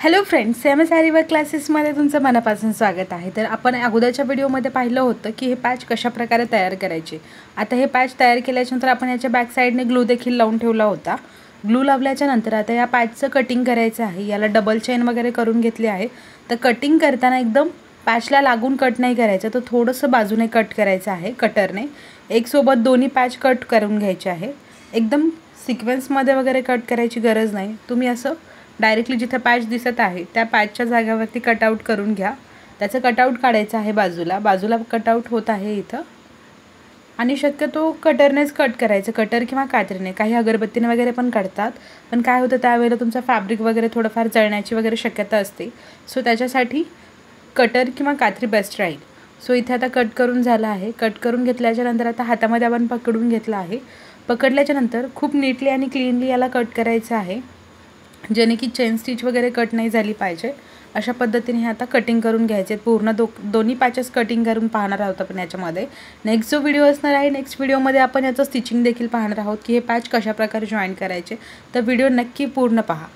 Hello friends, same सारी work क्लासेसमध्ये तुमचं मनापासून स्वागत आहे। तर आपण अगोदरच्या व्हिडिओमध्ये पाहिलं होतं की हे पॅच कशा प्रकारे तयार करायचे। आता हे पॅच तयार केल्यानंतर आपण याच्या बॅक साइडने ग्लू देखील लावून ठेवला होता। ग्लू लावल्याच्या नंतर आता या पॅचचं कटिंग करायचं आहे। याला डबल चेन वगैरे करून घेतली आहे। तर कटिंग करताना एकदम पॅचला लागून कट नाही करायचं, तर थोडंसं बाजूने कट करायचं आहे कटरने। एक सोबत दोन्ही पॅच कट करून घ्यायचे आहे। एकदम सिक्वेन्समध्ये वगैरे कट करायची गरज नाही। तुम्ही असं डायरेक्टली जिथे पॅच दिसत आहे त्या पॅचच्या जागेवरती कटआउट करून घ्या। त्याचं कटआउट काढायचं आहे बाजूला कटआउट होत आहे इथं। आणि शक्यतो कटरनेच कट करायचं, कटर किंवा कात्रीने। काही अगरबत्तीने वगैरे पण काढतात, पण काय होतं त्यावेळेला तुमचा फॅब्रिक वगैरे थोडंफार जळण्याची वगैरे शक्यता असते। सो त्याच्यासाठी कटर किंवा कात्री बेस्ट राहील। सो इथे आता कट करून झालं आहे। कट करून घेतल्याच्या नंतर आता हातामध्ये आपण पकडून घेतला आहे। पकडल्याच्या नंतर खूप नीटली आणि क्लीनली याला कट करायचं आहे, जेणे की चेन स्टिच वगैरे कट नाही झाली पाहिजे। अशा पद्धतीने हे आता कटिंग करून घ्यायचे। पूर्ण दोन्ही पॅचेस कटिंग करून पाहणार आहोत आपण याच्यामध्ये। नेक्स्ट जो व्हिडिओ असणार आहे, नेक्स्ट व्हिडिओमध्ये आपण याचं स्टिचिंग देखील पाहणार आहोत की हे पॅच कशा प्रकारे जॉईन करायचे। तर व्हिडिओ नक्की पूर्ण पहा।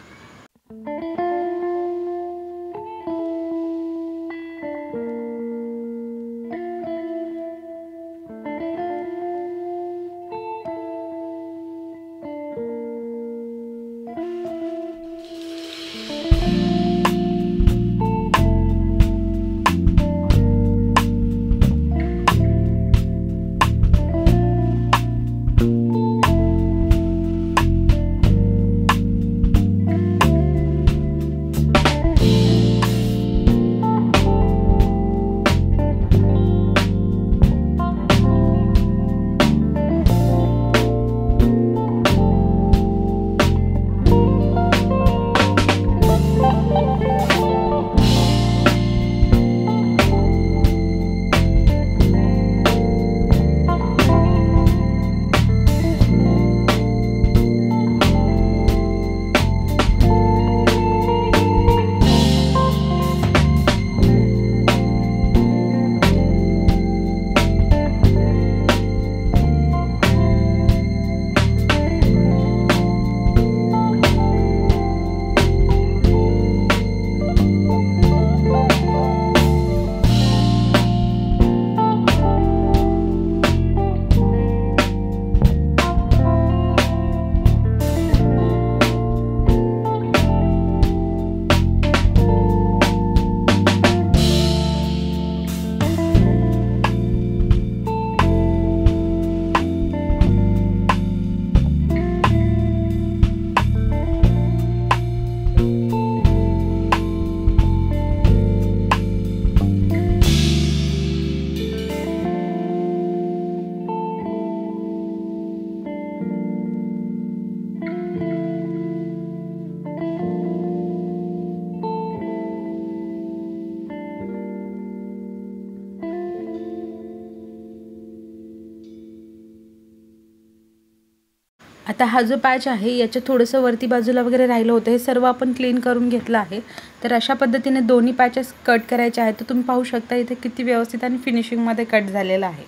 आता हा जो पॅच आहे याच्या थोडंसं वरती बाजूला वगैरे राहिलं होतं, हे सर्व आपण क्लीन करून घेतलं आहे। तर अशा पद्धतीने दोन्ही पॅचेस कट करायचे आहेत। तर तुम्ही पाहू शकता इथे किती व्यवस्थित आणि फिनिशिंगमध्ये कट झालेला आहे।